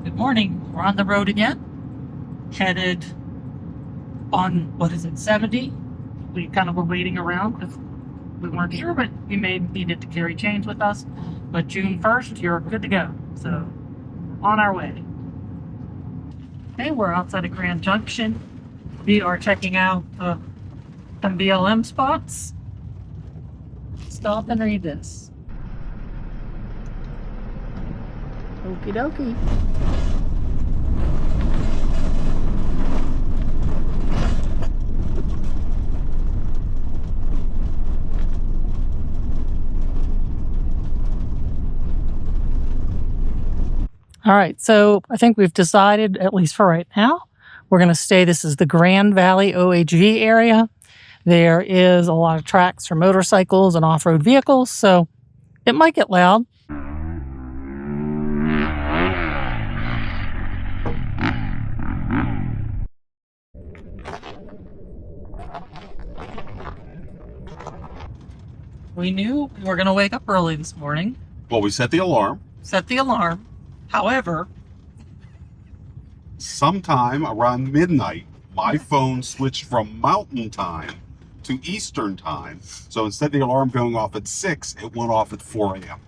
Good morning. We're on the road again. Headed on, 70? We kind of were waiting around because we weren't sure, but we needed to carry chains with us. But June 1st, you're good to go. So, on our way. Okay, we're outside of Grand Junction. We are checking out some BLM spots. Stop and read this. Okie dokie. All right, so I think we've decided, at least for right now, we're going to stay. This is the Grand Valley OAG area. There is a lot of tracks for motorcycles and off-road vehicles, so it might get loud. We knew we were going to wake up early this morning. Well, we set the alarm. However, sometime around midnight, my phone switched from mountain time to Eastern time. So instead of the alarm going off at 6, it went off at 4 a.m.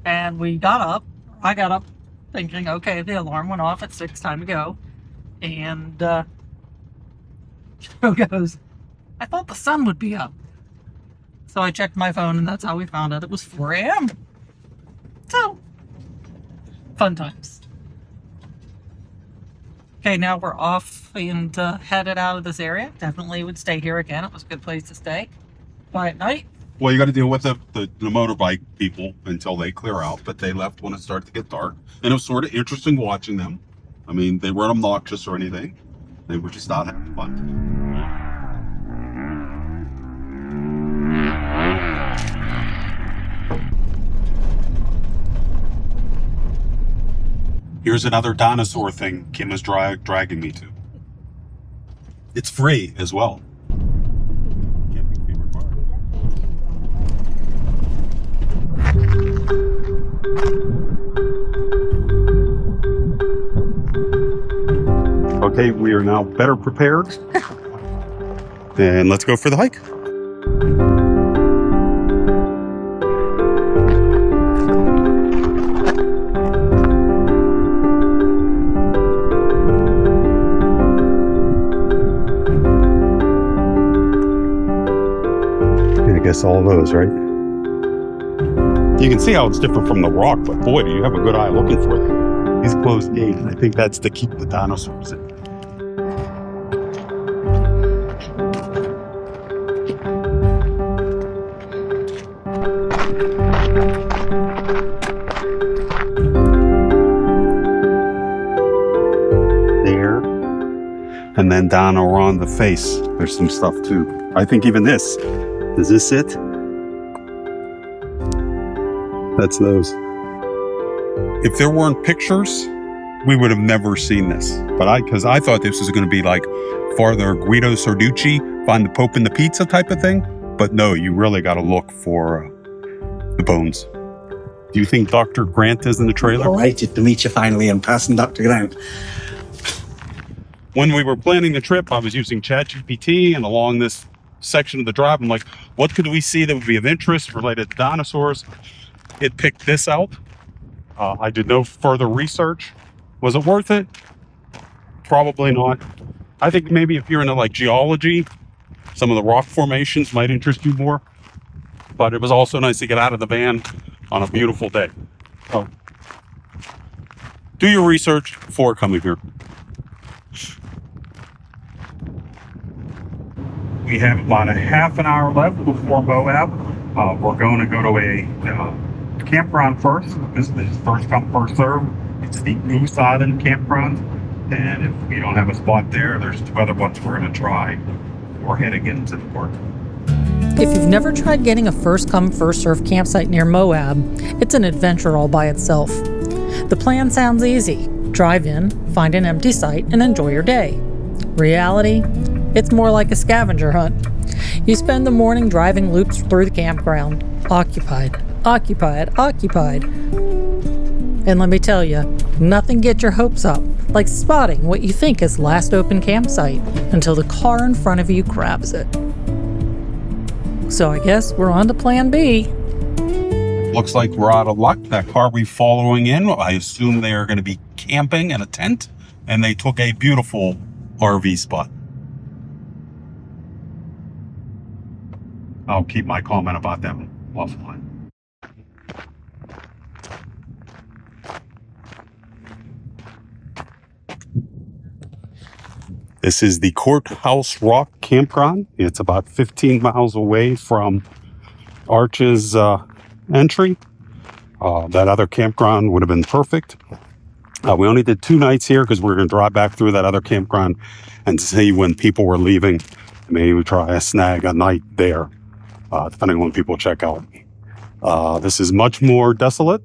And we got up. I got up thinking, okay, the alarm went off at 6, time to go. And Joe goes, I thought the sun would be up. So I checked my phone, and that's how we found out it was 4 a.m. So, fun times. Okay, now we're off and headed out of this area. Definitely would stay here again. It was a good place to stay. Quiet night. Well, you got to deal with the motorbike people until they clear out, but they left when it started to get dark. And it was sort of interesting watching them. I mean, they weren't obnoxious or anything. They were just out having fun. Here's another dinosaur thing Kim is dragging me to. It's free as well. Camping fee required. Okay, we are now better prepared. And let's go for the hike. I guess all of those, right? You can see how it's different from the rock, but boy, do you have a good eye looking for them. These closed gate, and I think that's to keep the dinosaurs in. There. And then down around the face, there's some stuff too. I think even this. Is this it? That's those. If there weren't pictures, we would have never seen this. But because I thought this was going to be like Father Guido Sarducci, find the Pope in the pizza type of thing. But no, you really got to look for the bones. Do you think Dr. Grant is in the trailer? Delighted to meet you finally in person, Dr. Grant. When we were planning the trip, I was using ChatGPT, and along this section of the drive, I'm like, what could we see that would be of interest related to dinosaurs? It picked this out. I did no further research. Was it worth it? Probably not. I think maybe if you're into like geology, some of the rock formations might interest you more. But it was also nice to get out of the van on a beautiful day. So do your research before coming here. We have about a half an hour left before Moab. We're going to go to a campground first. This is first come, first serve. It's the Goose Island campground. And if we don't have a spot there, there's 2 other ones we're going to try before heading into the park. if you've never tried getting a first come, first served campsite near Moab, it's an adventure all by itself. The plan sounds easy. Drive in, find an empty site, and enjoy your day. Reality? It's more like a scavenger hunt. You spend the morning driving loops through the campground, occupied, occupied, occupied. And let me tell you, nothing gets your hopes up like spotting what you think is last open campsite until the car in front of you grabs it. So I guess we're on to plan B. Looks like we're out of luck. That car we following in, I assume they are going to be camping in a tent, and they took a beautiful RV spot. I'll keep my comment about them offline. This is the Courthouse Rock Campground. It's about 15 miles away from Arch's entry. That other campground would have been perfect. We only did 2 nights here because we're going to drive back through that other campground and see when people were leaving. Maybe we try to snag a night there, depending on when people check out. This is much more desolate.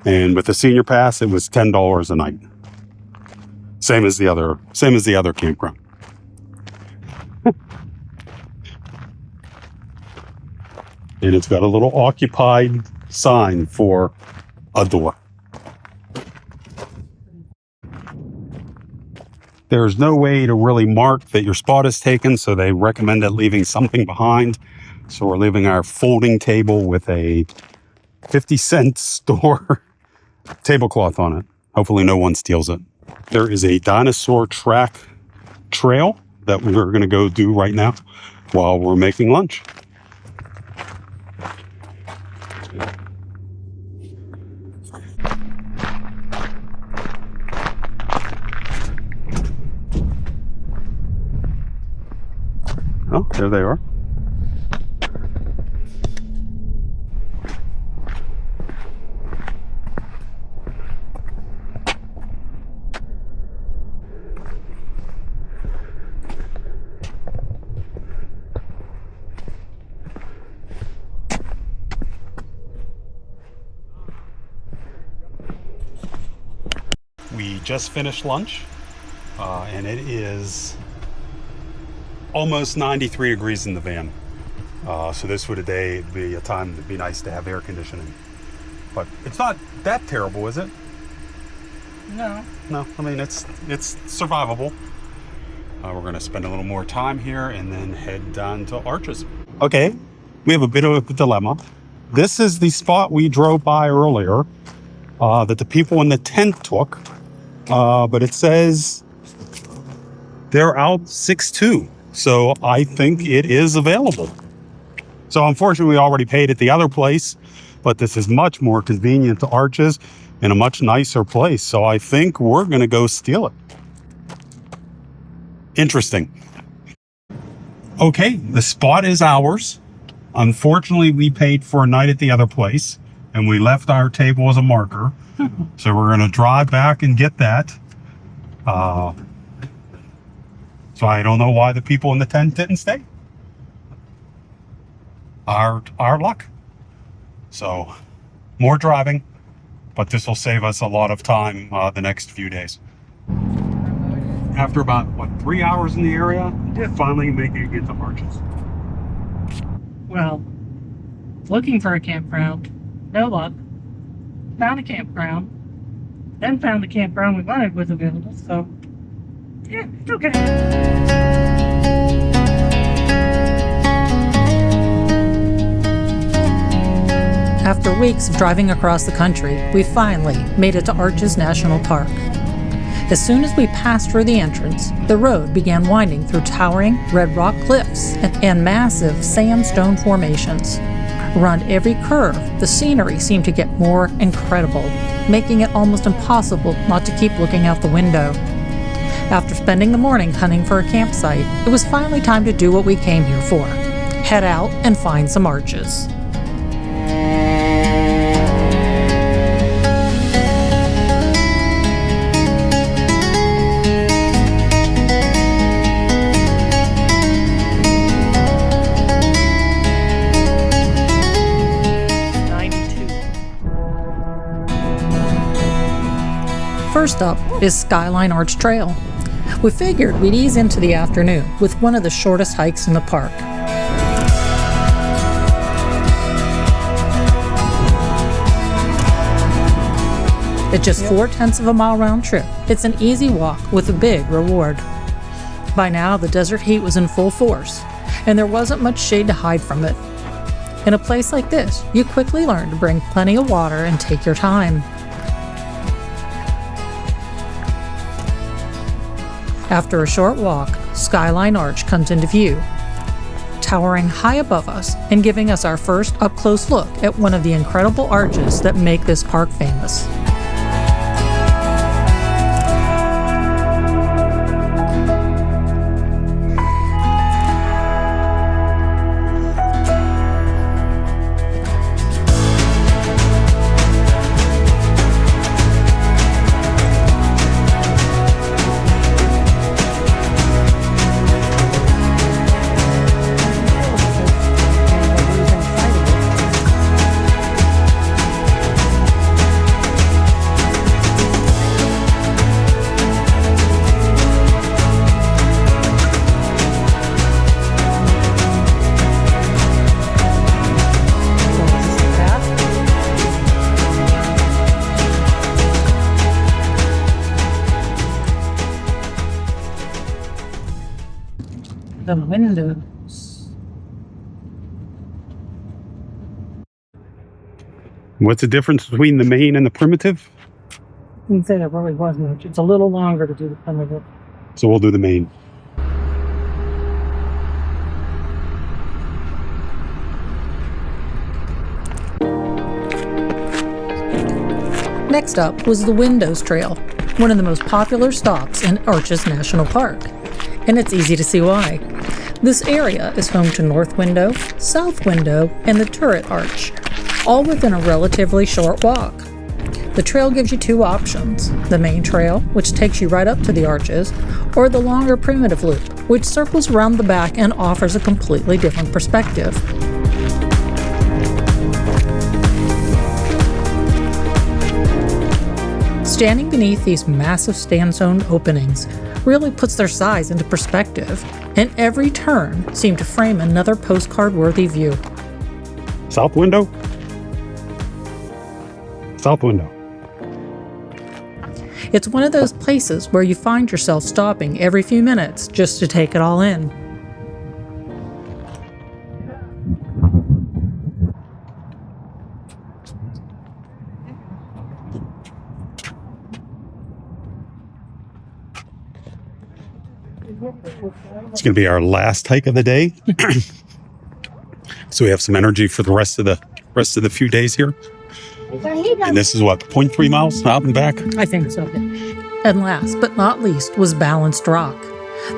And with the senior pass, it was $10 a night. Same as the other campground. And it's got a little occupied sign for a door. There's no way to really mark that your spot is taken, so they recommended leaving something behind. So we're leaving our folding table with a 50-cent store tablecloth on it. Hopefully no one steals it. There is a Dinosaur track trail that we're going to go do right now while we're making lunch. Oh, there they are. We just finished lunch, and it is almost 93 degrees in the van. So this would be a time to be nice to have air conditioning. But it's not that terrible, is it? No. No, I mean, it's survivable. We're going to spend a little more time here and then head down to Arches. Okay, we have a bit of a dilemma. This is the spot we drove by earlier that the people in the tent took. But it says they're out 6'2". So I think it is available. So unfortunately, we already paid at the other place, but this is much more convenient to Arches in a much nicer place. So I think we're going to go steal it. Interesting. Okay, the spot is ours. Unfortunately, we paid for a night at the other place, and we left our table as a marker. So we're going to drive back and get that. So I don't know why the people in the tent didn't stay. Our luck. So more driving, but this will save us a lot of time the next few days. After about, 3 hours in the area, we're finally making it to Arches. Well, looking for a campground, no luck. Found a campground, then found the campground we wanted was available, so yeah, it's okay. After weeks of driving across the country, we finally made it to Arches National Park. As soon as we passed through the entrance, the road began winding through towering red rock cliffs and massive sandstone formations. Around every curve, the scenery seemed to get more incredible, making it almost impossible not to keep looking out the window. After spending the morning hunting for a campsite, it was finally time to do what we came here for: head out and find some Arches. First up is Skyline Arch Trail. We figured we'd ease into the afternoon with one of the shortest hikes in the park. At just 4/10 of a mile round trip, it's an easy walk with a big reward. By now, the desert heat was in full force, and there wasn't much shade to hide from it. In a place like this, you quickly learn to bring plenty of water and take your time. After a short walk, Skyline Arch comes into view, towering high above us and giving us our first up-close look at one of the incredible arches that make this park famous. The windows. What's the difference between the main and the primitive? I would say there really was much. It's a little longer to do the primitive. So we'll do the main. Next up was the Windows Trail, one of the most popular stops in Arches National Park. And it's easy to see why. This area is home to North Window, South Window, and the Turret Arch, all within a relatively short walk. The trail gives you two options: the main trail, which takes you right up to the arches, or the longer primitive loop, which circles around the back and offers a completely different perspective. Standing beneath these massive sandstone openings really puts their size into perspective, and every turn seemed to frame another postcard-worthy view. South window? South window. It's one of those places where you find yourself stopping every few minutes just to take it all in. It's going to be our last hike of the day. So we have some energy for the rest of the few days here. And this is what, 0.3 miles out and back? I think so. And last but not least was Balanced Rock.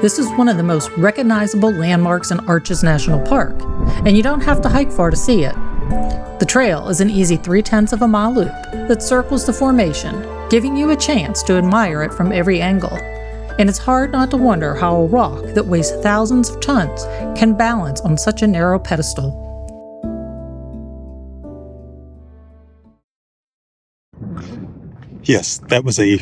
This is one of the most recognizable landmarks in Arches National Park, and you don't have to hike far to see it. The trail is an easy 3/10 of a mile loop that circles the formation, giving you a chance to admire it from every angle. And it's hard not to wonder how a rock that weighs thousands of tons can balance on such a narrow pedestal. Yes, that was a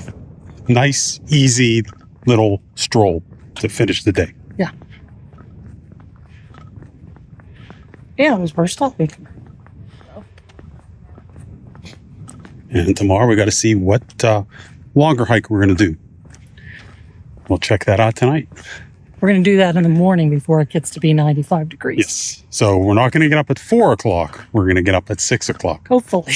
nice, easy little stroll to finish the day. Yeah. Yeah, it was first topic. And tomorrow we got to see what longer hike we're going to do. We'll check that out tonight. We're going to do that in the morning before it gets to be 95 degrees. Yes. So we're not going to get up at 4 o'clock. We're going to get up at 6 o'clock. Hopefully.